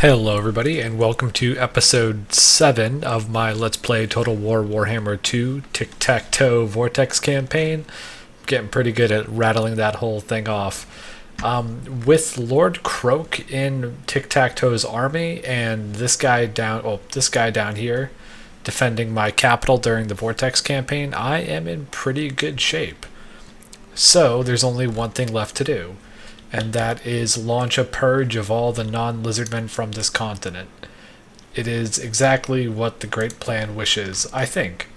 Hello everybody and welcome to episode 7 of my Let's Play Total War Warhammer 2 Tiktaqto Vortex campaign. Getting pretty good at rattling that whole thing off. With Lord Croak in Tiktaqto's army and this guy down here defending my capital during the Vortex campaign, I am in pretty good shape. So there's only one thing left to do, and that is launch a purge of all the non-lizardmen from this continent. It is exactly what the Great Plan wishes, I think.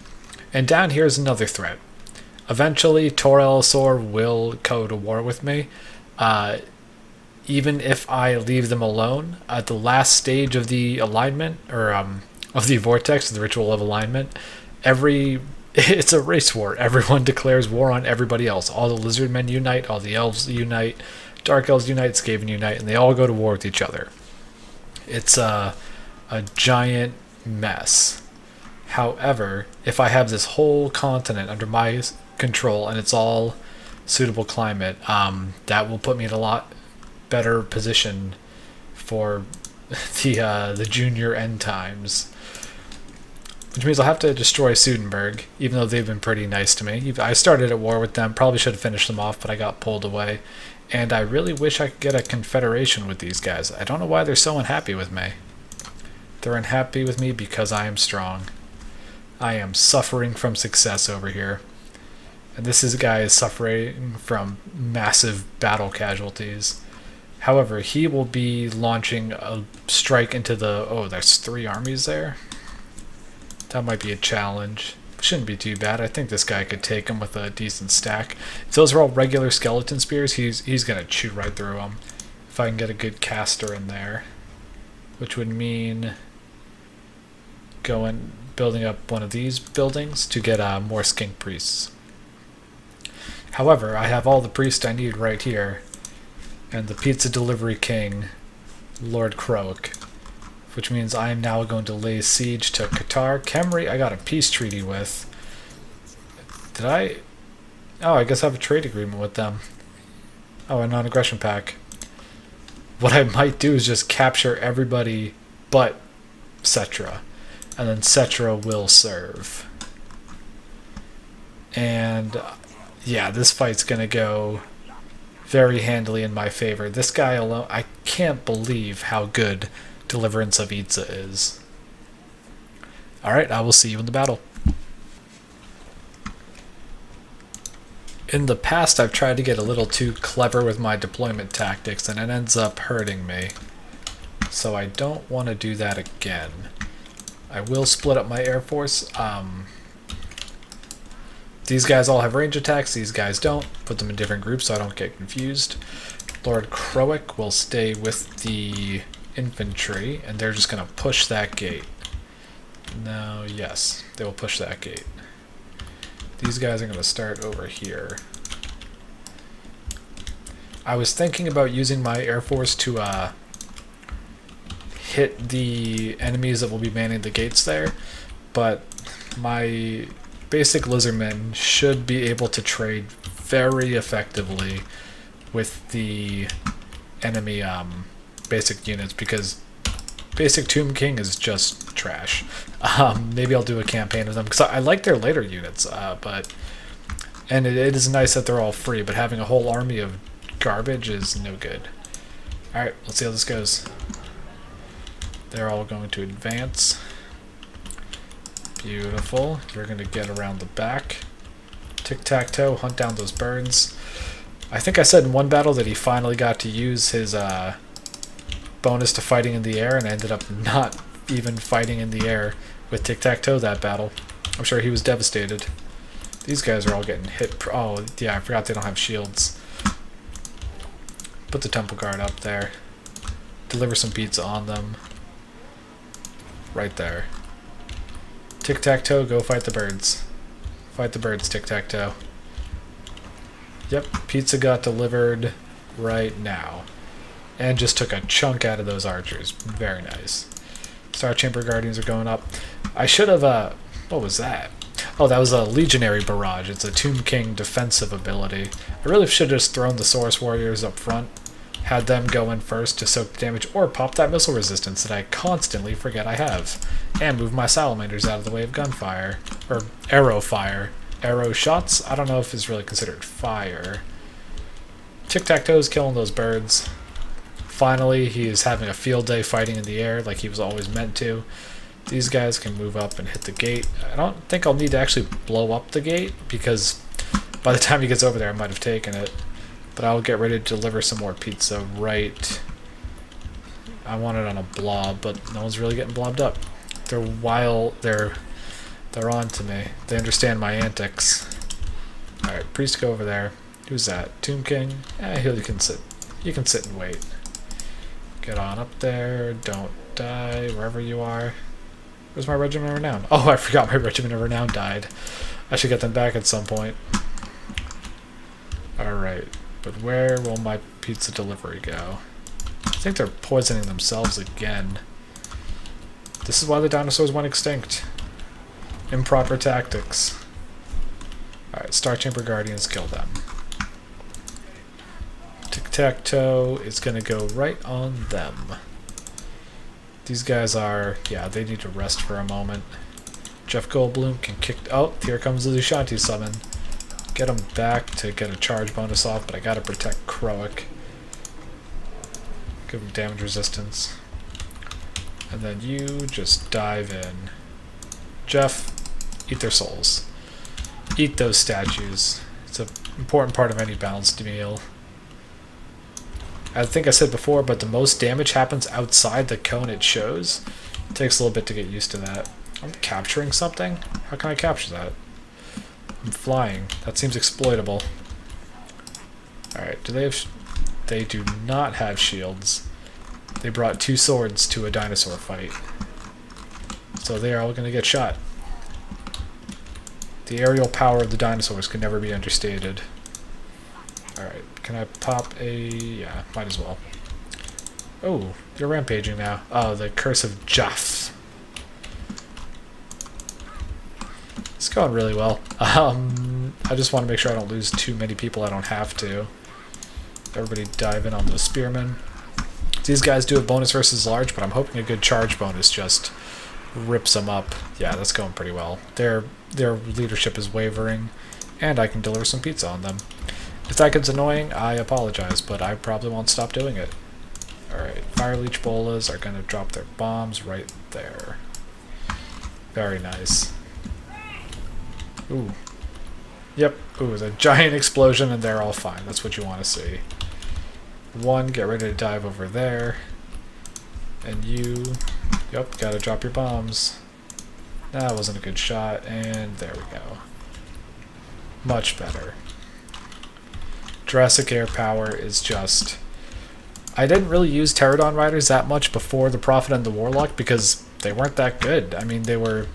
And down here is another threat. Eventually, Tor Elisor will go to war with me, even if I leave them alone. At the last stage of the alignment, or of the vortex, the ritual of alignment, it's a race war. Everyone declares war on everybody else. All the lizardmen unite, all the elves unite, Dark Elves unite, Skaven unite, and they all go to war with each other. It's a giant mess. However, if I have this whole continent under my control and it's all suitable climate, that will put me in a lot better position for the junior end times. Which means I'll have to destroy Sudenburg, even though they've been pretty nice to me. I started at war with them, probably should have finished them off, but I got pulled away. And I really wish I could get a confederation with these guys. I don't know why they're so unhappy with me. They're unhappy with me because I am strong. I am suffering from success over here. And this guy is suffering from massive battle casualties. However, he will be launching a strike into the... Oh, there's 3 armies there? That might be a challenge. Shouldn't be too bad. I think this guy could take him with a decent stack. If those are all regular skeleton spears, he's going to chew right through them. If I can get a good caster in there. Which would mean building up one of these buildings to get more skink priests. However, I have all the priests I need right here. And the pizza delivery king, Lord Croak. Which means I am now going to lay siege to Qatar. Khemri, I got a peace treaty with. Did I? Oh, I guess I have a trade agreement with them. Oh, a non-aggression pact. What I might do is just capture everybody but Cetra. And then Cetra will serve. And yeah, this fight's going to go very handily in my favor. This guy alone, I can't believe how good Deliverance of Itza is. Alright, I will see you in the battle. In the past, I've tried to get a little too clever with my deployment tactics, and it ends up hurting me. So I don't want to do that again. I will split up my air force. These guys all have range attacks, these guys don't. Put them in different groups so I don't get confused. Lord Croak will stay with the infantry, and they're just going to push that gate. No, yes, they will push that gate. These guys are going to start over here. I was thinking about using my air force to hit the enemies that will be manning the gates there, but my basic lizardmen should be able to trade very effectively with the enemy basic units, because basic Tomb King is just trash. Maybe I'll do a campaign with them because I like their later units, and it is nice that they're all free, but having a whole army of garbage is no good. Alright, let's see how this goes. They're all going to advance. Beautiful. You're going to get around the back. Tic-tac-toe, hunt down those birds. I think I said in one battle that he finally got to use his bonus to fighting in the air, and ended up not even fighting in the air with Tic-tac-toe that battle. I'm sure he was devastated. These guys are all getting hit. Oh, yeah, I forgot they don't have shields. Put the temple guard up there. Deliver some pizza on them. Right there. Tic-tac-toe, go fight the birds. Fight the birds, Tic-tac-toe. Yep, pizza got delivered right now. And just took a chunk out of those archers. Very nice. Star Chamber Guardians are going up. I should have, what was that? Oh, that was a Legionary Barrage. It's a Tomb King defensive ability. I really should have just thrown the Source Warriors up front. Had them go in first to soak the damage or pop that missile resistance that I constantly forget I have. And move my salamanders out of the way of gunfire. Or arrow fire. Arrow shots? I don't know if it's really considered fire. Tiktaqto is killing those birds. Finally, he is having a field day fighting in the air like he was always meant to. These guys can move up and hit the gate. I don't think I'll need to actually blow up the gate because by the time he gets over there I might have taken it. But I'll get ready to deliver some more pizza right... I want it on a blob, but no one's really getting blobbed up. They're wild. They're on to me. They understand my antics. Alright, priest, go over there. Who's that? Tomb King? You can sit. You can sit and wait. Get on up there. Don't die wherever you are. Where's my Regiment of Renown? Oh, I forgot my Regiment of Renown died. I should get them back at some point. Alright, but where will my pizza delivery go? I think they're poisoning themselves again. This is why the dinosaurs went extinct. Improper tactics. Alright, Star Chamber Guardians, kill them. Tiktaqto is going to go right on them. These guys are... yeah, they need to rest for a moment. Jeff Goldblum can kick... oh, here comes the Dushanti summon. Get him back to get a charge bonus off, but I gotta protect Croak. Give him damage resistance. And then you just dive in. Jeff, eat their souls. Eat those statues. It's an important part of any balanced meal. I think I said before, but the most damage happens outside the cone it shows. It takes a little bit to get used to that. I'm capturing something? How can I capture that? I'm flying. That seems exploitable. Alright, do they have... they do not have shields. They brought 2 swords to a dinosaur fight. So they are all going to get shot. The aerial power of the dinosaurs can never be understated. Alright, can I pop a... yeah, might as well. Oh, you're rampaging now. Oh, the Curse of Jaff. It's going really well. I just want to make sure I don't lose too many people I don't have to. Everybody dive in on those spearmen. These guys do a bonus versus large, but I'm hoping a good charge bonus just rips them up. Yeah, that's going pretty well. Their leadership is wavering, and I can deliver some pizza on them. If that gets annoying, I apologize, but I probably won't stop doing it. Alright, Fire Leech Bolas are going to drop their bombs right there. Very nice. Ooh. Yep, ooh, the giant explosion and they're all fine. That's what you want to see. One, get ready to dive over there. And you... yep, gotta drop your bombs. That wasn't a good shot, and there we go. Much better. Jurassic Air Power is just... I didn't really use Pterodon Riders that much before the Prophet and the Warlock because they weren't that good. I mean, they were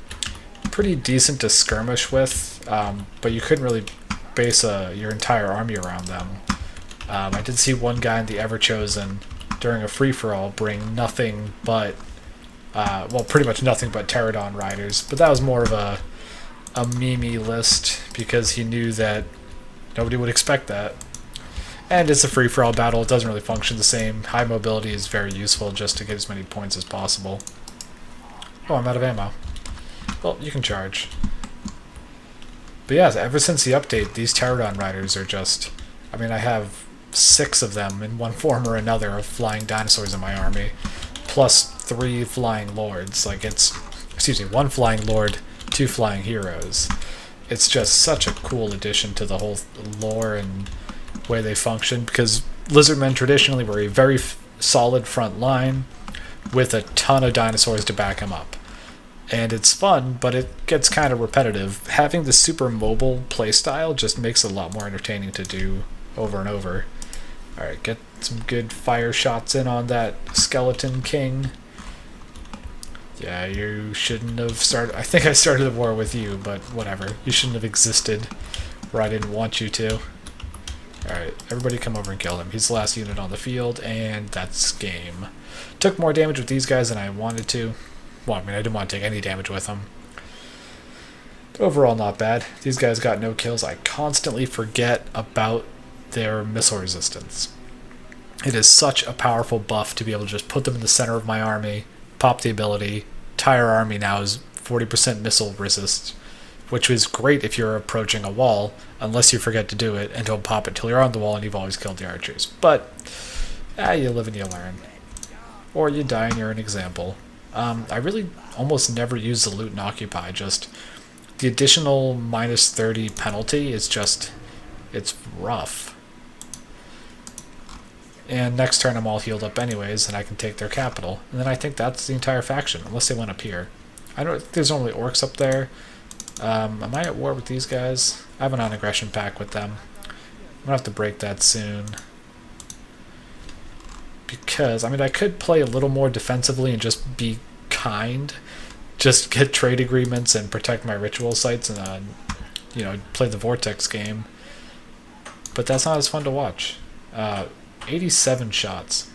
pretty decent to skirmish with, but you couldn't really base your entire army around them. I did see one guy in the Everchosen during a free-for-all bring nothing but, well, pretty much nothing but Pterodon Riders, but that was more of a meme list because he knew that nobody would expect that. And it's a free-for-all battle, it doesn't really function the same. High mobility is very useful just to get as many points as possible. Oh, I'm out of ammo. Well, you can charge. But yeah, ever since the update, these Pterodon Riders are just... I mean, I have 6 of them in one form or another of flying dinosaurs in my army, plus 3 flying lords. Like, it's... excuse me, 1 flying lord, 2 flying heroes. It's just such a cool addition to the whole lore and way they function, because lizardmen traditionally were a very solid front line with a ton of dinosaurs to back them up. And it's fun, but it gets kind of repetitive. Having the super mobile playstyle just makes it a lot more entertaining to do over and over. Alright, get some good fire shots in on that Skeleton King. Yeah, you shouldn't have started... I think I started the war with you, but whatever. You shouldn't have existed where I didn't want you to. Alright, everybody come over and kill him. He's the last unit on the field, and that's game. Took more damage with these guys than I wanted to. Well, I mean, I didn't want to take any damage with them. But overall, not bad. These guys got no kills. I constantly forget about their missile resistance. It is such a powerful buff to be able to just put them in the center of my army, pop the ability. Entire army now is 40% missile resist, which is great if you're approaching a wall, unless you forget to do it, and don't pop it till you're on the wall and you've always killed the archers. But, you live and you learn. Or you die and you're an example. I really almost never use the loot and occupy, just the additional minus 30 penalty is just, it's rough. And next turn I'm all healed up anyways, and I can take their capital. And then I think that's the entire faction, unless they went up here. I don't think there's only orcs up there. Am I at war with these guys? I have an non-aggression pact with them. I'm gonna have to break that soon. Because, I mean, I could play a little more defensively and just be kind. Just get trade agreements and protect my ritual sites and, you know, play the Vortex game. But that's not as fun to watch. 87 shots.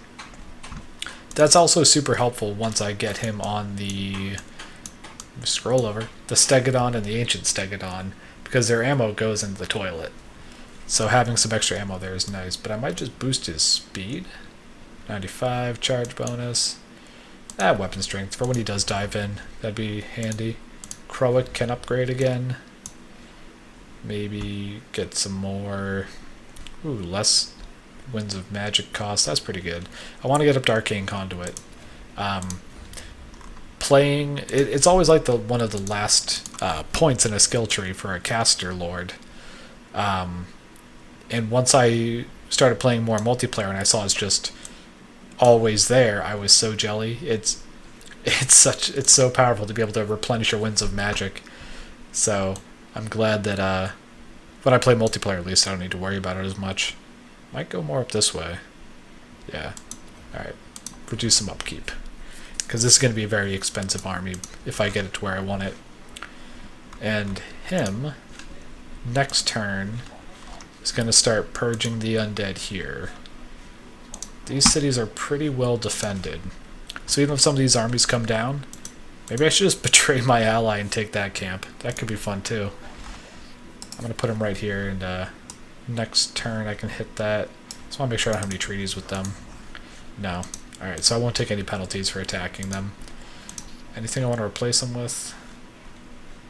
That's also super helpful once I get him on the... Scroll over. The Stegodon and the Ancient Stegodon, because their ammo goes into the toilet. So having some extra ammo there is nice, but I might just boost his speed. 95 charge bonus. Weapon strength for when he does dive in. That'd be handy. Croat can upgrade again. Maybe get some more... Ooh, less Winds of Magic cost. That's pretty good. I want to get up to Arcane Conduit. Playing... It's always like one of the last points in a skill tree for a caster lord. And once I started playing more multiplayer and I saw it's just always there, I was so jelly. It's so powerful to be able to replenish your Winds of Magic. So I'm glad that when I play multiplayer, at least I don't need to worry about it as much. Might go more up this way. Yeah. Alright. Reduce some upkeep. Because this is going to be a very expensive army if I get it to where I want it. And him, next turn, is going to start purging the undead here. These cities are pretty well defended. So even if some of these armies come down, maybe I should just betray my ally and take that camp. That could be fun too. I'm going to put him right here, and next turn I can hit that. Just want to make sure I don't have any treaties with them. No. Alright, so I won't take any penalties for attacking them. Anything I want to replace them with?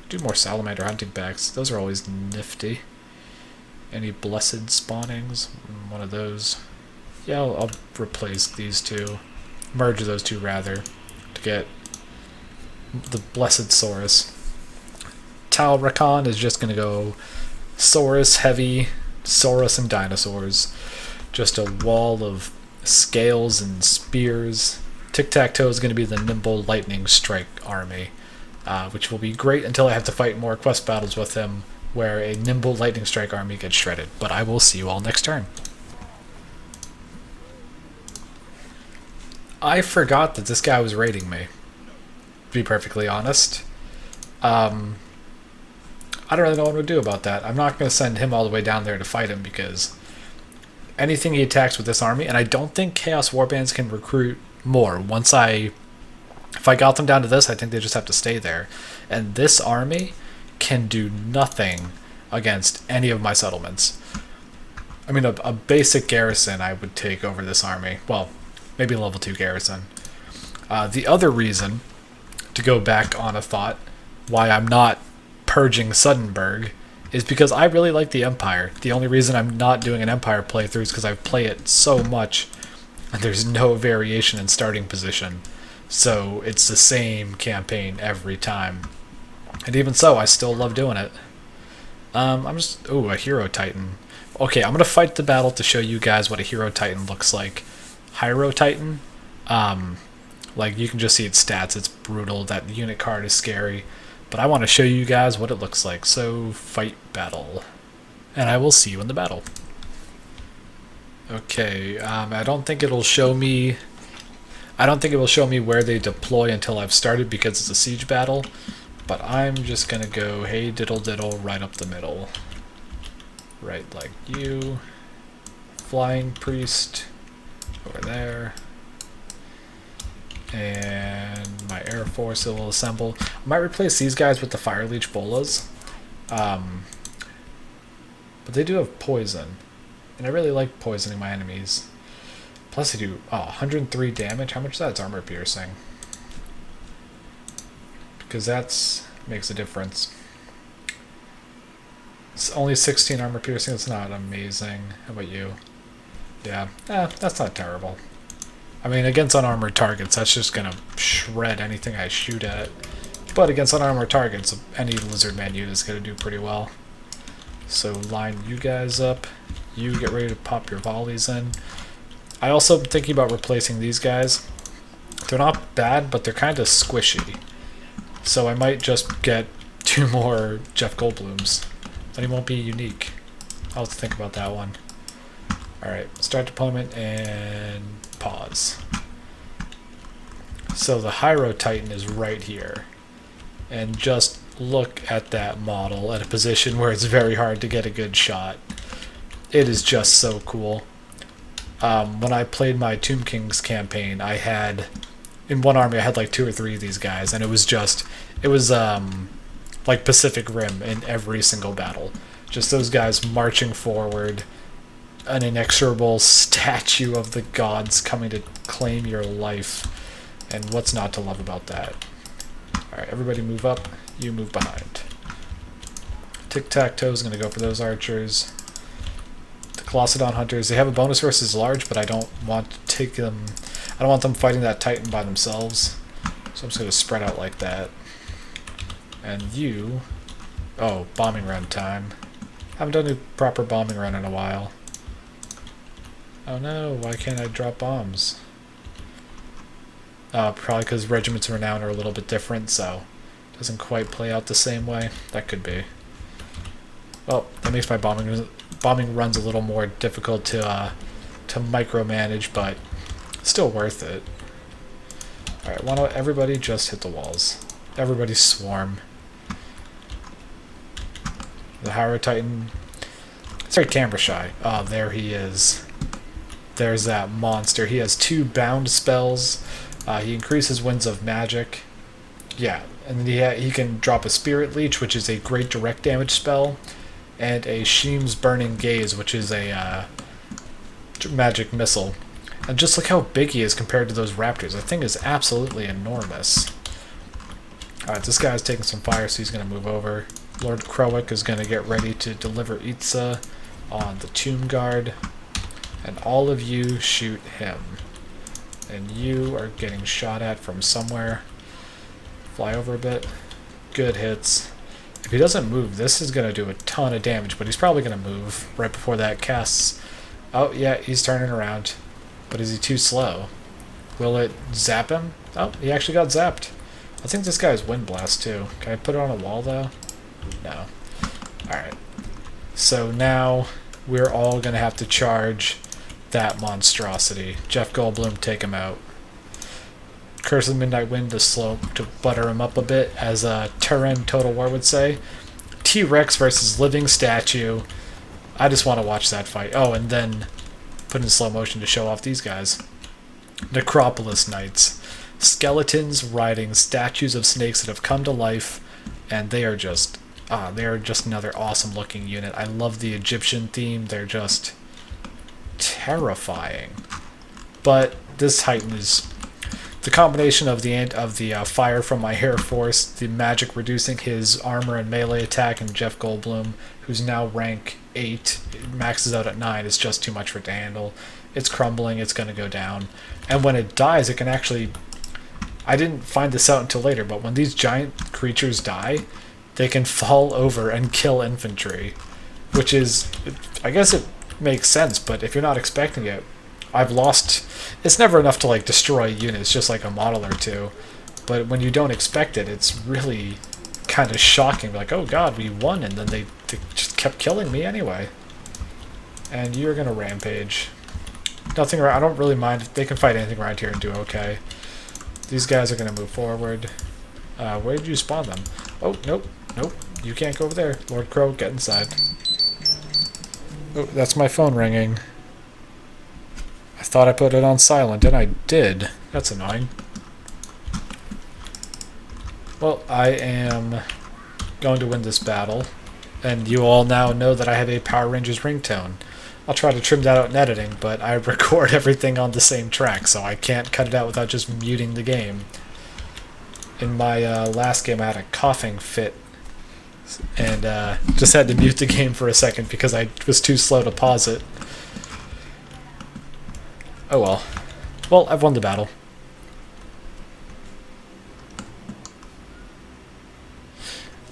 Do more salamander hunting packs. Those are always nifty. Any blessed spawnings? One of those. Yeah, I'll replace these two. Merge those two, rather, to get the Blessed Saurus. Tal Rakan is just going to go Saurus heavy, Saurus and dinosaurs. Just a wall of scales and spears. Tiktaqto is going to be the nimble lightning strike army, which will be great until I have to fight more quest battles with him, where a nimble lightning strike army gets shredded. But I will see you all next turn. I forgot that this guy was raiding me, to be perfectly honest. I don't really know what to do about that. I'm not going to send him all the way down there to fight him, because anything he attacks with this army, and I don't think Chaos Warbands can recruit more. If I got them down to this, I think they just have to stay there. And this army can do nothing against any of my settlements. I mean, a basic garrison I would take over this army. Well, maybe a level 2 garrison. The other reason, to go back on a thought, why I'm not purging Suddenburg is because I really like the Empire. The only reason I'm not doing an Empire playthrough is because I play it so much, and there's no variation in starting position. So it's the same campaign every time. And even so, I still love doing it. Ooh, a Hero Titan. Okay, I'm going to fight the battle to show you guys what a Hero Titan looks like. Hero Titan, like you can just see its stats. It's brutal. That unit card is scary. But I want to show you guys what it looks like. So, fight battle. And I will see you in the battle. Okay, I don't think it'll show me... I don't think it will show me where they deploy until I've started because it's a siege battle. But I'm just going to go, hey diddle diddle, right up the middle. Right like you. Flying Priest over there. And my Air Force will assemble. I might replace these guys with the Fire Leech Bolas. But they do have poison. And I really like poisoning my enemies. Plus they do 103 damage. How much is that? It's armor piercing. Because that's makes a difference. It's only 16 armor piercing. It's not amazing. How about you? Yeah, that's not terrible. I mean, against unarmored targets, that's just gonna shred anything I shoot at. But against unarmored targets, any lizard man unit is gonna do pretty well. So line you guys up. You get ready to pop your volleys in. I also am thinking about replacing these guys. They're not bad, but they're kind of squishy. So I might just get 2 more Jeff Goldblums. Then he won't be unique. I'll have to think about that one. Alright, start deployment and pause. So the Hyro Titan is right here. And just look at that model at a position where it's very hard to get a good shot. It is just so cool. When I played my Tomb Kings campaign, I had, in one army I had like 2 or 3 of these guys, and it was like Pacific Rim in every single battle. Just those guys marching forward, an inexorable statue of the gods coming to claim your life. And what's not to love about that? Alright, everybody move up, you move behind. Tiktaqto is going to go for those archers. The Colossadon Hunters, they have a bonus versus large, but I don't want to take them, I don't want them fighting that Titan by themselves. So I'm just going to spread out like that. And you, oh, bombing run time. Haven't done a proper bombing run in a while. Oh no, why can't I drop bombs? Probably because Regiments of Renown are a little bit different, so it doesn't quite play out the same way. That could be. Well, that makes my bombing runs a little more difficult to micromanage, but still worth it. Alright, why don't everybody just hit the walls? Everybody swarm. The Hyro Titan. It's very camera shy. Oh, there he is. There's that monster. He has 2 bound spells. He increases winds of magic. Yeah, and then he can drop a Spirit Leech, which is a great direct damage spell, and a Sheem's Burning Gaze, which is a magic missile. And just look how big he is compared to those raptors. That thing is absolutely enormous. Alright, this guy's taking some fire, so he's going to move over. Lord Krowick is going to get ready to deliver Itza on the Tomb Guard. And all of you shoot him. And you are getting shot at from somewhere. Fly over a bit. Good hits. If he doesn't move, this is going to do a ton of damage, but he's probably going to move right before that casts. Oh, yeah, he's turning around. But is he too slow? Will it zap him? Oh, he actually got zapped. I think this guy has Wind Blast, too. Can I put it on a wall, though? No. Alright. So now we're all going to have to charge that monstrosity. Jeff Goldblum, take him out. Curse of the Midnight Wind to butter him up a bit, as Turin Total War would say. T-Rex versus Living Statue. I just want to watch that fight. Oh, and then put in slow motion to show off these guys. Necropolis Knights. Skeletons riding statues of snakes that have come to life, and they are just another awesome looking unit. I love the Egyptian theme. They're just terrifying. But this Titan is the combination of the fire from my Air Force, the magic reducing his armor and melee attack, and Jeff Goldblum, who's now rank 8, maxes out at 9, is just too much for it to handle. It's crumbling, it's going to go down. And when it dies, it can actually... I didn't find this out until later, but when these giant creatures die, they can fall over and kill infantry. Which is... I guess it makes sense, but if you're not expecting it, I've lost... It's never enough to like destroy units, just like a model or two. But when you don't expect it, it's really kind of shocking. Like, oh god, we won, and then they just kept killing me anyway. And you're gonna rampage. Nothing around. I don't really mind. They can fight anything around here and do okay. These guys are gonna move forward. Where did you spawn them? Oh, nope, nope. You can't go over there. Lord Crow, get inside. Oh, that's my phone ringing. I thought I put it on silent, and I did. That's annoying. Well, I am going to win this battle, and you all now know that I have a Power Rangers ringtone. I'll try to trim that out in editing, but I record everything on the same track, so I can't cut it out without just muting the game. In my last game, I had a coughing fit, and just had to mute the game for a second because I was too slow to pause it. Oh well. Well, I've won the battle.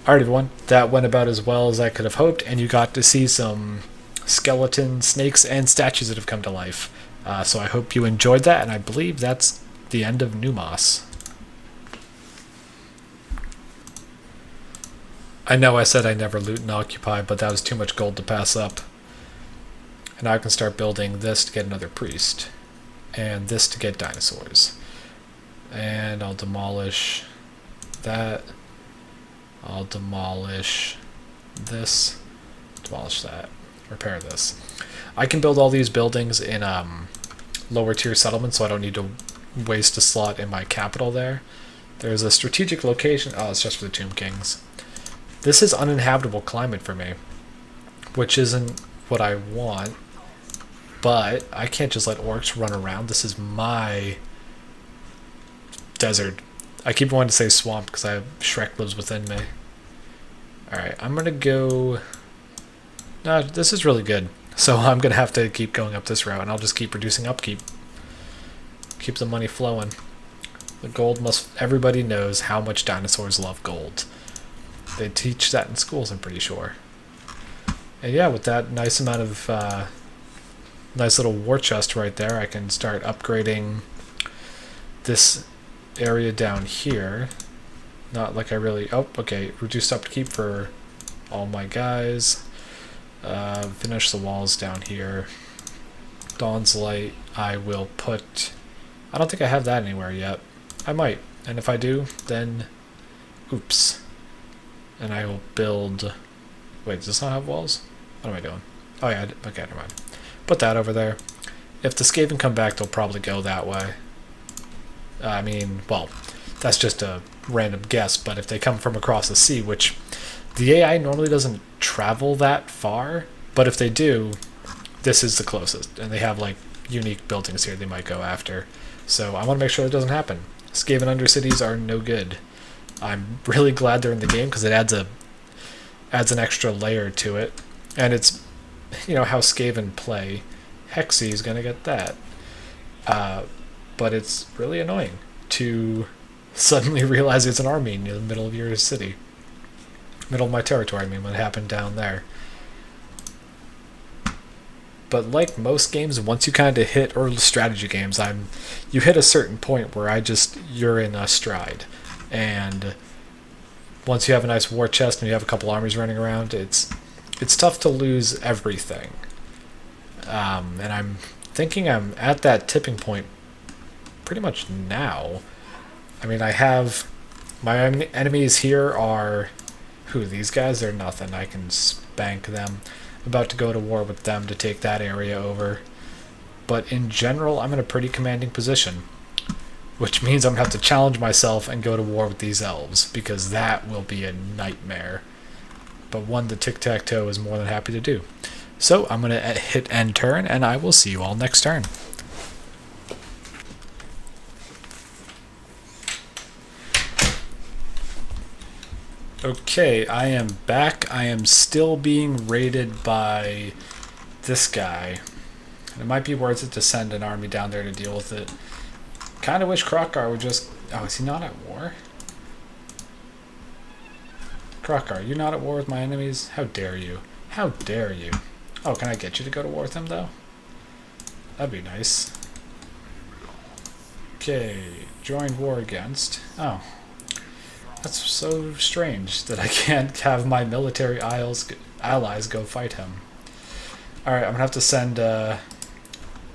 Alright everyone, that went about as well as I could have hoped, and you got to see some skeleton snakes and statues that have come to life. So I hope you enjoyed that, and I believe that's the end of Numas. I know I said I never loot and occupy, but that was too much gold to pass up. And now I can start building this to get another priest, and this to get dinosaurs. And I'll demolish that. I'll demolish this, demolish that, repair this. I can build all these buildings in lower tier settlements, so I don't need to waste a slot in my capital there. There's a strategic location. Oh, it's just for the Tomb Kings. This is uninhabitable climate for me, which isn't what I want, but I can't just let orcs run around. This is my desert. I keep wanting to say swamp because Shrek lives within me. Alright, I'm going to go... No, this is really good. So I'm going to have to keep going up this route, and I'll just keep reducing upkeep. Keep the money flowing. The gold must... Everybody knows how much dinosaurs love gold. They teach that in schools, I'm pretty sure. And yeah, with that nice amount of... nice little war chest right there, I can start upgrading this area down here. Not like I really... Oh, okay. Reduced upkeep for all my guys. Finish the walls down here. Dawn's Light, I will put... I don't think I have that anywhere yet. I might. And if I do, then... Oops. And I will build... Wait, does this not have walls? What am I doing? Oh yeah, okay, never mind. Put that over there. If the Skaven come back, they'll probably go that way. I mean, well, that's just a random guess, but if they come from across the sea, which the AI normally doesn't travel that far, but if they do, this is the closest, and they have like unique buildings here they might go after. So I want to make sure that doesn't happen. Skaven Undercities are no good. I'm really glad they're in the game because it adds an extra layer to it, and it's, you know, how Skaven play. Hexy is gonna get that. But it's really annoying to suddenly realize it's an army in the middle of your city. Middle of my territory, I mean, what happened down there. But like most games, once you kind of hit, or strategy games, you hit a certain point where you're in a stride. And once you have a nice war chest and you have a couple armies running around, it's tough to lose everything. And I'm thinking I'm at that tipping point pretty much now. I mean, I have my enemies here are these guys? They're nothing. I can spank them. I'm about to go to war with them to take that area over. But in general, I'm in a pretty commanding position, which means I'm gonna have to challenge myself and go to war with these elves, because that will be a nightmare. But one the Tiktaqto is more than happy to do. So I'm gonna hit end turn, and I will see you all next turn. Okay, I am back. I am still being raided by this guy. It might be worth it to send an army down there to deal with it. Kind of wish Krokar would just... Oh, is he not at war? Krokar, you're not at war with my enemies? How dare you? How dare you? Oh, can I get you to go to war with them, though? That'd be nice. Okay, join war against... Oh. That's so strange that I can't have my military allies go fight him. Alright, I'm gonna have to send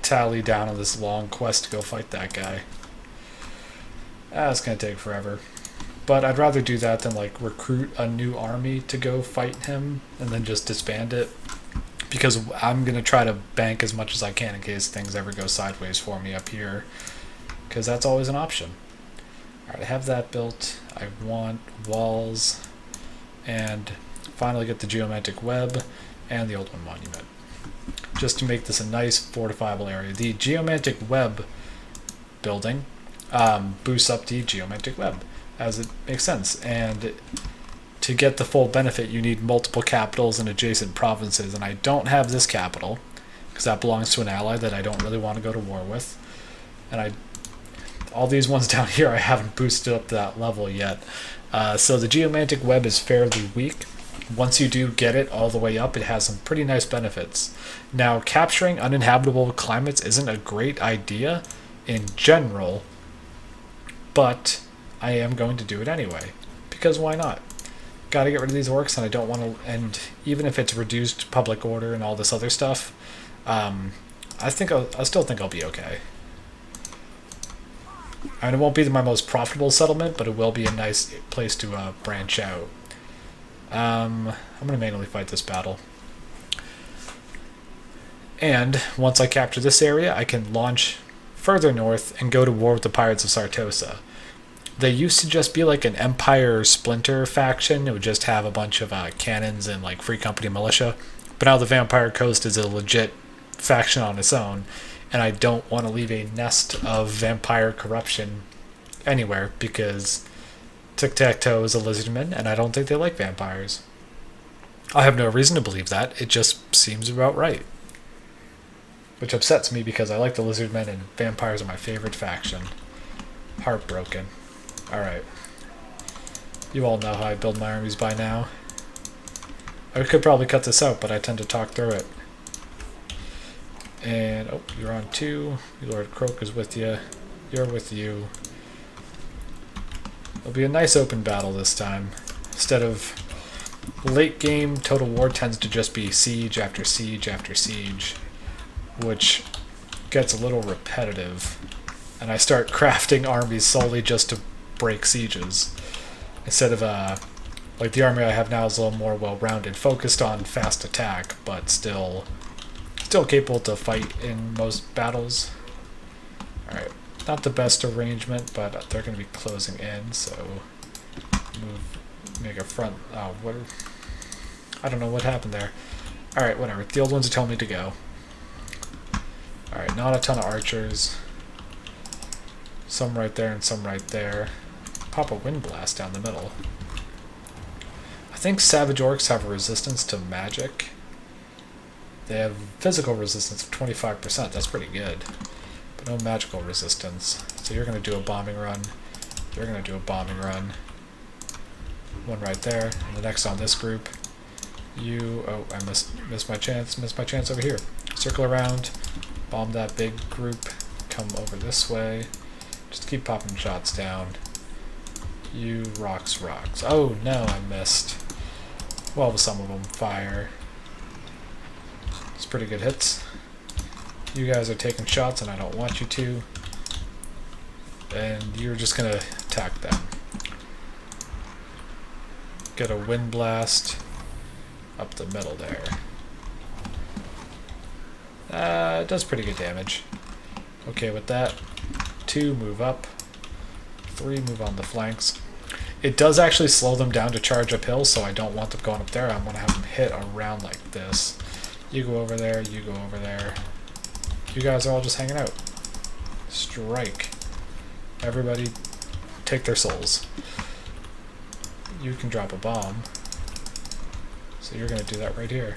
Tally down on this long quest to go fight that guy. It's gonna take forever. But I'd rather do that than like recruit a new army to go fight him and then just disband it. Because I'm gonna try to bank as much as I can in case things ever go sideways for me up here. Because that's always an option. Alright, I have that built. I want walls. And finally get the geometric web and the old one monument. just to make this a nice fortifiable area. The geomantic web building boosts up the geomantic web, as it makes sense. And to get the full benefit, you need multiple capitals in adjacent provinces, and I don't have this capital because that belongs to an ally that I don't really want to go to war with. And all these ones down here I haven't boosted up to that level yet. So the geomantic web is fairly weak. Once you do get it all the way up, it has some pretty nice benefits. Now, capturing uninhabitable climates isn't a great idea in general, but I am going to do it anyway, because why not? Gotta get rid of these orcs, and I don't want to, and even if it's reduced public order and all this other stuff, I still think I'll be okay. I mean, it won't be my most profitable settlement, but it will be a nice place to branch out. I'm going to manually fight this battle. And once I capture this area, I can launch further north and go to war with the Pirates of Sartosa. They used to just be like an Empire Splinter faction. It would just have a bunch of cannons and like Free Company militia. But now the Vampire Coast is a legit faction on its own, and I don't want to leave a nest of vampire corruption anywhere because Tiktaqto is a lizardman, and I don't think they like vampires. I have no reason to believe that. It just seems about right. Which upsets me because I like the lizardmen, and vampires are my favorite faction. Heartbroken. Alright. You all know how I build my armies by now. I could probably cut this out, but I tend to talk through it. And, oh, you're on 2. Lord Croak is with you. You're with you. It'll be a nice open battle this time. Instead of late game, Total War tends to just be siege after siege after siege, which gets a little repetitive. And I start crafting armies solely just to break sieges. Instead of, like the army I have now is a little more well-rounded, focused on fast attack, but still capable to fight in most battles. Alright. Not the best arrangement, but they're going to be closing in, so make a front. Oh, what? I don't know what happened there. Alright, whatever. The old ones are telling me to go. Alright, not a ton of archers. Some right there and some right there. Pop a wind blast down the middle. I think Savage Orcs have a resistance to magic. They have physical resistance of 25%. That's pretty good. But no magical resistance. So you're going to do a bombing run. You're going to do a bombing run. One right there. And the next on this group. You... Oh, I missed my chance. Missed my chance over here. Circle around. Bomb that big group. Come over this way. Just keep popping shots down. You rocks. Oh, no, I missed. Well, with some of them, fire. It's pretty good hits. You guys are taking shots, and I don't want you to. And you're just going to attack them. Get a wind blast up the middle there. It does pretty good damage. Okay with that. 2, move up. 3, move on the flanks. It does actually slow them down to charge uphill, so I don't want them going up there. I want to have them hit around like this. You go over there, you go over there. You guys are all just hanging out. Strike. Everybody take their souls. You can drop a bomb. So you're going to do that right here.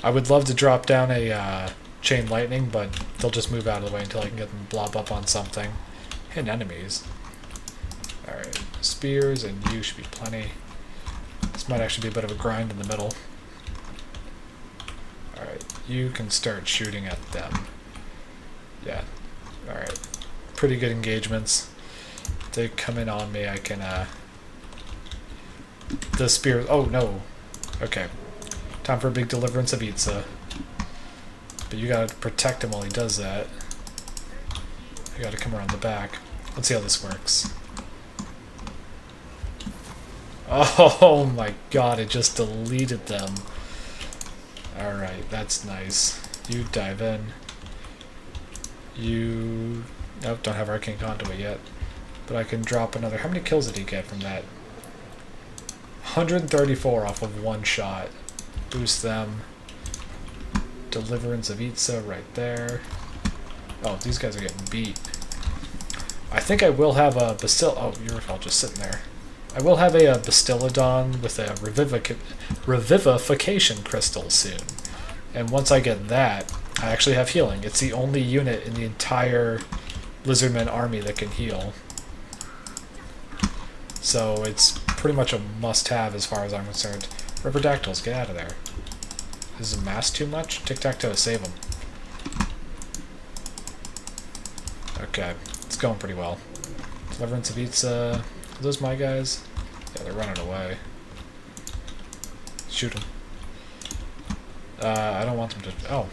I would love to drop down a chain lightning, but they'll just move out of the way until I can get them blob up on something. Hit enemies. Alright, spears, and you should be plenty. This might actually be a bit of a grind in the middle. Alright, you can start shooting at them. Yeah, alright. Pretty good engagements. If they come in on me, I can, the spear... Oh, no. Okay. Time for a big deliverance of Itza. But you gotta protect him while he does that. You gotta come around the back. Let's see how this works. Oh my god, it just deleted them. Alright, that's nice. You dive in. You... Nope, don't have Arcane Conduit yet. But I can drop another... How many kills did he get from that? 134 off of one shot. Boost them. Deliverance of Itza right there. Oh, these guys are getting beat. I think I will have a Oh, you're all just sitting there. I will have a Bastillodon with a Revivification Crystal soon. And once I get that, I actually have healing. It's the only unit in the entire Lizardmen army that can heal. So it's pretty much a must-have as far as I'm concerned. Riverdactyls, get out of there. Is the mass too much? Tiktaqto, save them. Okay, it's going pretty well. Deliverance of Itza. Are those my guys? Yeah, they're running away. Shoot them. I don't want them to... Oh.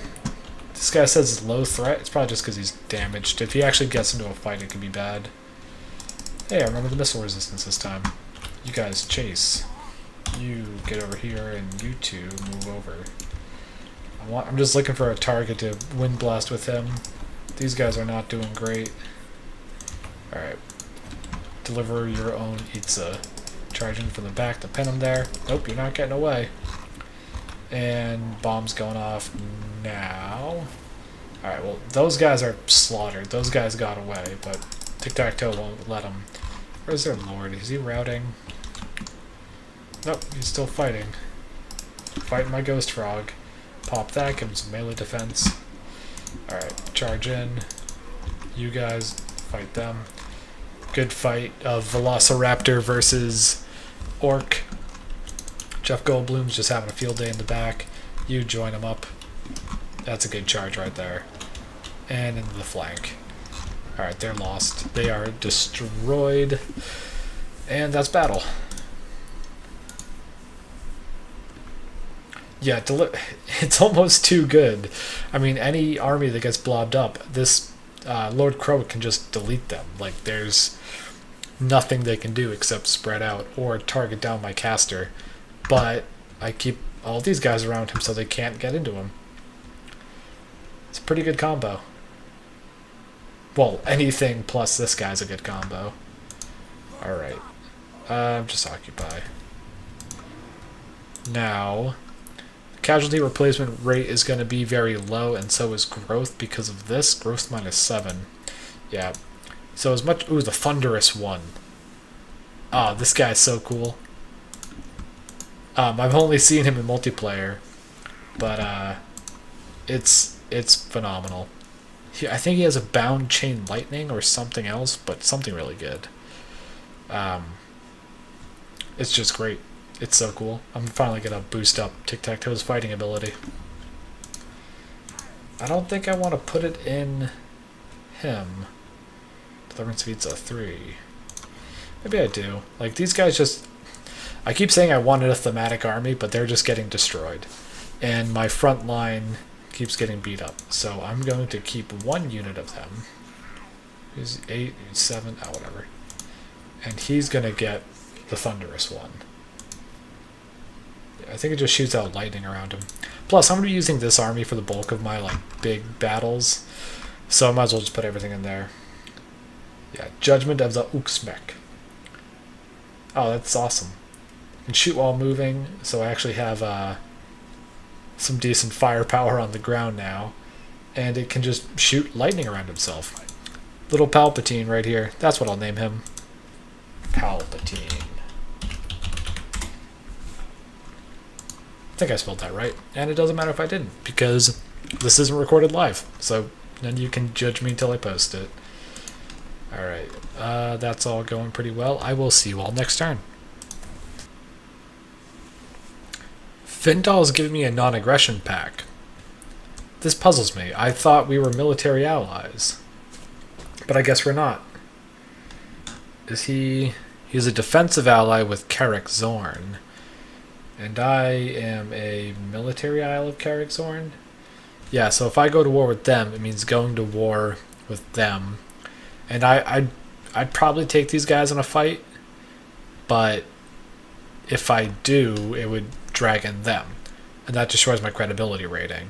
This guy says it's low threat. It's probably just because he's damaged. If he actually gets into a fight, it could be bad. Hey, I remember the missile resistance this time. You guys chase. You get over here, and you two move over. I'm just looking for a target to wind blast with him. These guys are not doing great. Alright. Deliver your own Itza. Charging from the back to pin him there. Nope, you're not getting away. And bombs going off now. Alright, well, those guys are slaughtered. Those guys got away, but Tiktaqto won't let them. Where's their lord? Is he routing? Nope, he's still fighting. Fighting my ghost frog. Pop that, give him some melee defense. Alright, charge in. You guys fight them. Good fight of Velociraptor versus Orc. Jeff Goldblum's just having a field day in the back. You join him up. That's a good charge right there. And into the flank. Alright, they're lost. They are destroyed. And that's battle. Yeah, it's almost too good. I mean, any army that gets blobbed up, this Lord Crow can just delete them. Like, there's nothing they can do except spread out or target down my caster. But I keep all these guys around him so they can't get into him. It's a pretty good combo. Well, anything plus this guy's a good combo. Alright. Just occupy. Now... Casualty replacement rate is going to be very low, and so is growth because of this. Growth -7. Yeah. So as much... Ooh, the Thunderous one. Oh, this guy is so cool. I've only seen him in multiplayer, but it's phenomenal. I think he has a bound chain lightning or something else, but something really good. It's just great. It's so cool. I'm finally going to boost up Tiktaqto's fighting ability. I don't think I want to put it in him. Deliverance of Itza 3. Maybe I do. Like, these guys just... I keep saying I wanted a thematic army, but they're just getting destroyed. And my front line keeps getting beat up. So I'm going to keep one unit of them. He's 8, he's 7, oh, whatever. And he's going to get the Thunderous one. I think it just shoots out lightning around him. Plus, I'm going to be using this army for the bulk of my, like, big battles. So I might as well just put everything in there. Yeah, Judgment of the Uxmek. Oh, that's awesome. I can shoot while moving, so I actually have some decent firepower on the ground now. And it can just shoot lightning around himself. Little Palpatine right here. That's what I'll name him. Palpatine. I think I spelled that right, and it doesn't matter if I didn't, because this isn't recorded live, so then you can judge me until I post it. Alright, that's all going pretty well. I will see you all next turn. Findal's giving me a non-aggression pack. This puzzles me. I thought we were military allies, but I guess we're not. Is he... He's a defensive ally with Carrick Zorn. And I am a military ally of Carrick Zorn? Yeah, so if I go to war with them, it means going to war with them. And I'd probably take these guys in a fight, but if I do, it would drag in them. And that destroys my credibility rating.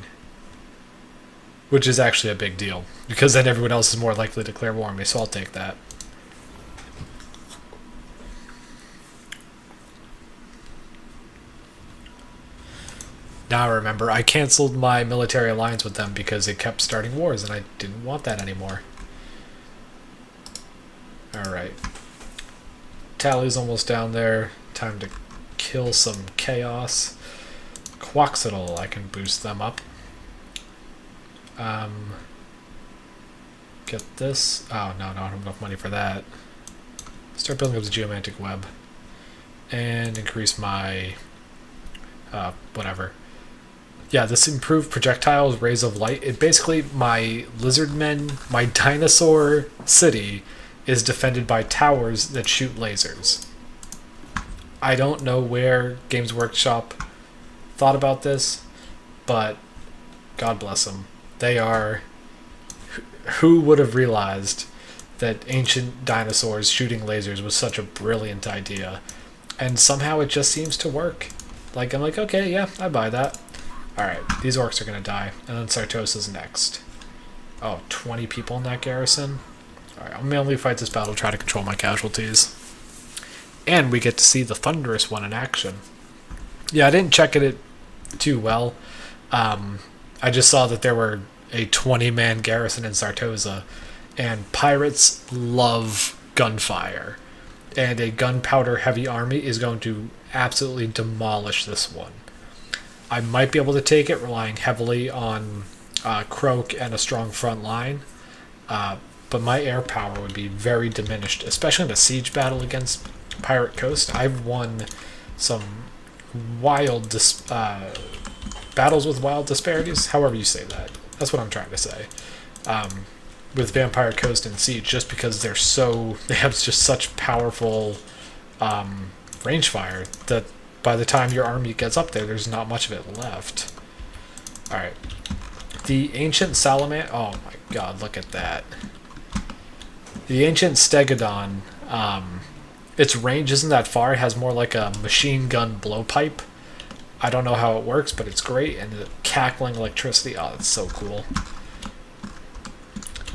Which is actually a big deal, because then everyone else is more likely to declare war on me, so I'll take that. Now I remember, I canceled my military alliance with them because they kept starting wars, and I didn't want that anymore. Alright. Tally's almost down there. Time to kill some chaos. Quoxitl, I can boost them up. Get this. Oh, no, I don't have enough money for that. Start building up the geomantic web. And increase my... whatever. Yeah, this improved projectiles, rays of light. It basically, my lizardmen, my dinosaur city is defended by towers that shoot lasers. I don't know where Games Workshop thought about this, but God bless them. They are... Who would have realized that ancient dinosaurs shooting lasers was such a brilliant idea? And somehow it just seems to work. Like, I'm like, okay, yeah, I buy that. Alright, these orcs are going to die. And then Sartosa's next. Oh, 20 people in that garrison? Alright, I'll mainly fight this battle, try to control my casualties. And we get to see the Thunderous one in action. Yeah, I didn't check it too well. I just saw that there were a 20-man garrison in Sartosa. And pirates love gunfire. And a gunpowder-heavy army is going to absolutely demolish this one. I might be able to take it, relying heavily on Croak and a strong front line. But my air power would be very diminished, especially in a siege battle against Pirate Coast. I've won some wild battles with wild disparities, however you say that. That's what I'm trying to say. With Vampire Coast and Siege, just because they have just such powerful range fire that by the time your army gets up there, there's not much of it left. Alright. The Ancient Salamander... Oh my god, look at that. The Ancient Stegodon, its range isn't that far. It has more like a machine gun blowpipe. I don't know how it works, but it's great. And the cackling electricity, oh, it's so cool.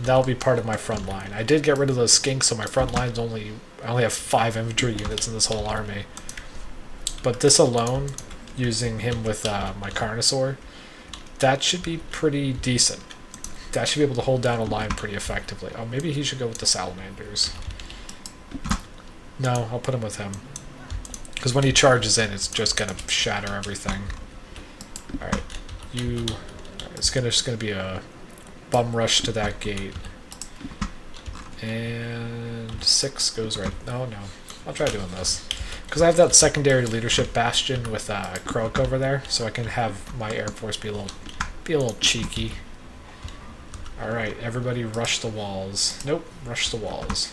That'll be part of my front line. I did get rid of those skinks, so my front line's I only have 5 infantry units in this whole army. But this alone, using him with my Carnosaur, that should be pretty decent. That should be able to hold down a line pretty effectively. Oh, maybe he should go with the Salamanders. No, I'll put him with him. Because when he charges in, it's just going to shatter everything. Alright, it's just going to be a bum rush to that gate. And 6 goes right... No. I'll try doing this. Because I have that secondary leadership bastion with Croak over there, so I can have my Air Force be a little cheeky. Alright, everybody rush the walls. Nope, rush the walls.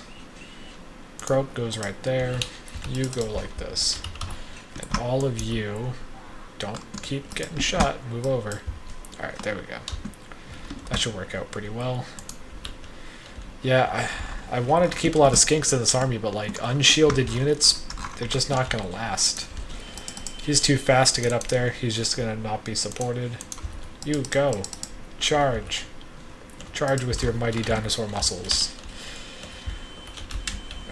Croak goes right there. You go like this. And all of you, don't keep getting shot, move over. Alright, there we go. That should work out pretty well. Yeah, I wanted to keep a lot of skinks in this army, but like unshielded units, they're just not going to last. He's too fast to get up there. He's just going to not be supported. You go. Charge. Charge with your mighty dinosaur muscles.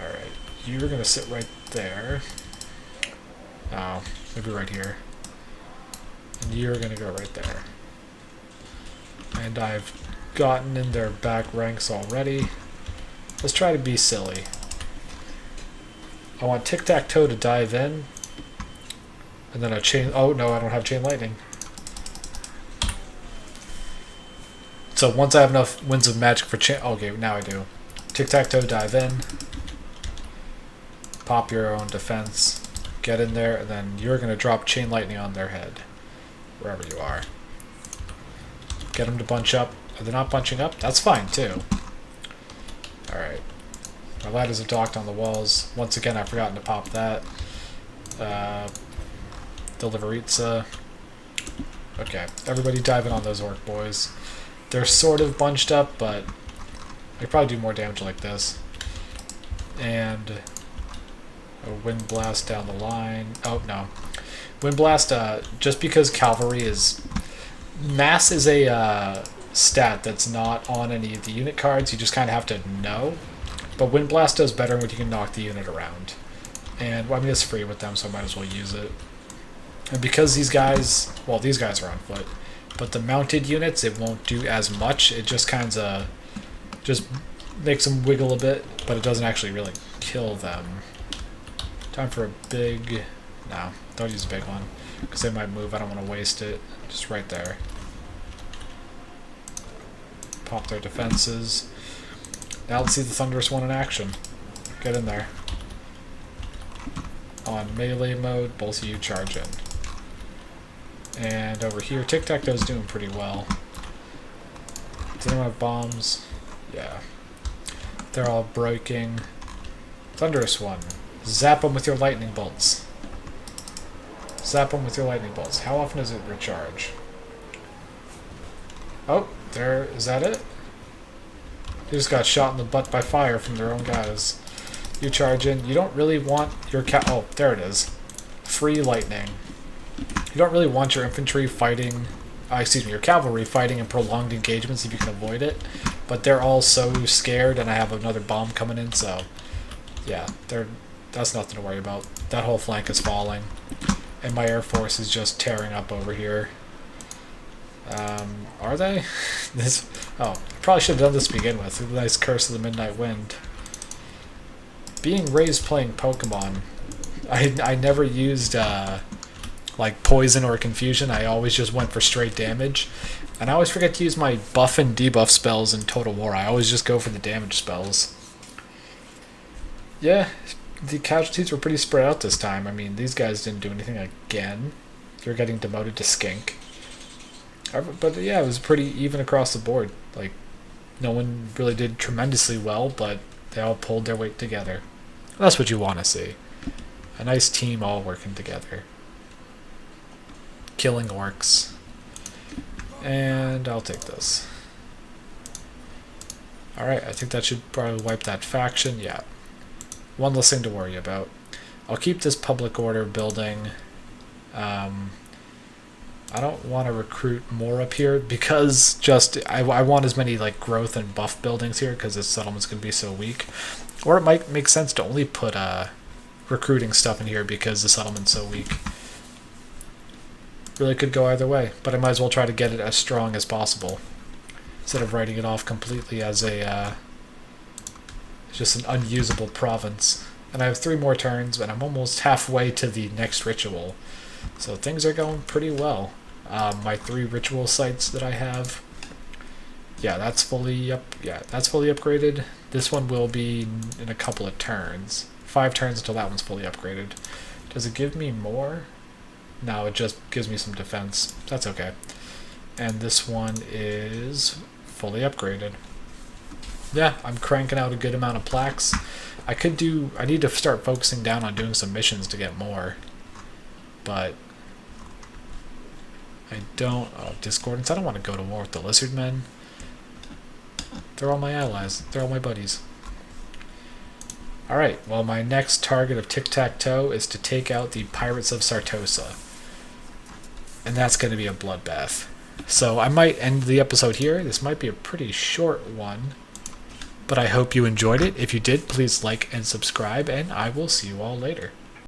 Alright, you're going to sit right there. Oh, maybe right here. And you're going to go right there. And I've gotten in their back ranks already. Let's try to be silly. I want Tiktaqto to dive in. And then a chain... Oh, no, I don't have chain lightning. So once I have enough winds of magic for chain... Okay, now I do. Tiktaqto, dive in. Pop your own defense. Get in there, and then you're going to drop chain lightning on their head. Wherever you are. Get them to bunch up. Are they not bunching up? That's fine, too. Alright. My ladders are docked on the walls. Once again, I've forgotten to pop that. Deliveritza. Okay, everybody dive in on those orc boys. They're sort of bunched up, but I could probably do more damage like this. And a wind blast down the line. Oh, no. Wind blast, just because cavalry is... Mass is a stat that's not on any of the unit cards. You just kind of have to know. But Wind Blast does better when you can knock the unit around. And, well, I mean, it's free with them, so I might as well use it. And because these guys, well, these guys are on foot, but the mounted units, it won't do as much. It just kind of just makes them wiggle a bit, but it doesn't actually really kill them. Time for a big... No, don't use a big one, because they might move. I don't want to waste it. Just right there. Pop their defenses. Now let's see the Thunderous one in action. Get in there. On melee mode, both of you charge in. And over here, Tiktaqto's doing pretty well. Does anyone have bombs? Yeah. They're all breaking. Thunderous one. Zap them with your lightning bolts. Zap them with your lightning bolts. How often does it recharge? Oh, there. Is that it? They just got shot in the butt by fire from their own guys. You charge in. You don't really want your oh, there it is. Free lightning. You don't really want your infantry fighting, your cavalry fighting in prolonged engagements if you can avoid it. But they're all so scared, and I have another bomb coming in, so yeah, that's nothing to worry about. That whole flank is falling, and my air force is just tearing up over here. Are they? Oh, probably should have done this to begin with. A nice Curse of the Midnight Wind. Being raised playing Pokemon, I never used like poison or confusion. I always just went for straight damage, and I always forget to use my buff and debuff spells in Total War. I always just go for the damage spells. Yeah, the casualties were pretty spread out this time. I mean, these guys didn't do anything again. You're getting demoted to Skink. But yeah, it was pretty even across the board. Like, no one really did tremendously well, but they all pulled their weight together. That's what you want to see. A nice team all working together. Killing orcs. And I'll take this. Alright, I think that should probably wipe that faction. Yeah. One less thing to worry about. I'll keep this public order building. I don't want to recruit more up here because I want as many like growth and buff buildings here because this settlement's going to be so weak. Or it might make sense to only put recruiting stuff in here because the settlement's so weak. Really could go either way, but I might as well try to get it as strong as possible instead of writing it off completely as just an unusable province. And I have 3 more turns, and I'm almost halfway to the next ritual. So things are going pretty well. My 3 ritual sites that I have, yeah, that's fully upgraded. This one will be in a couple of turns. 5 turns until that one's fully upgraded. Does it give me more? No, it just gives me some defense. That's okay. And this one is fully upgraded. Yeah, I'm cranking out a good amount of plaques. I need to start focusing down on doing some missions to get more. But I don't... Oh, Discordance. I don't want to go to war with the Lizard Men. They're all my allies. They're all my buddies. Alright, well, my next target of Tiktaqto is to take out the Pirates of Sartosa. And that's going to be a bloodbath. So I might end the episode here. This might be a pretty short one. But I hope you enjoyed it. If you did, please like and subscribe, and I will see you all later.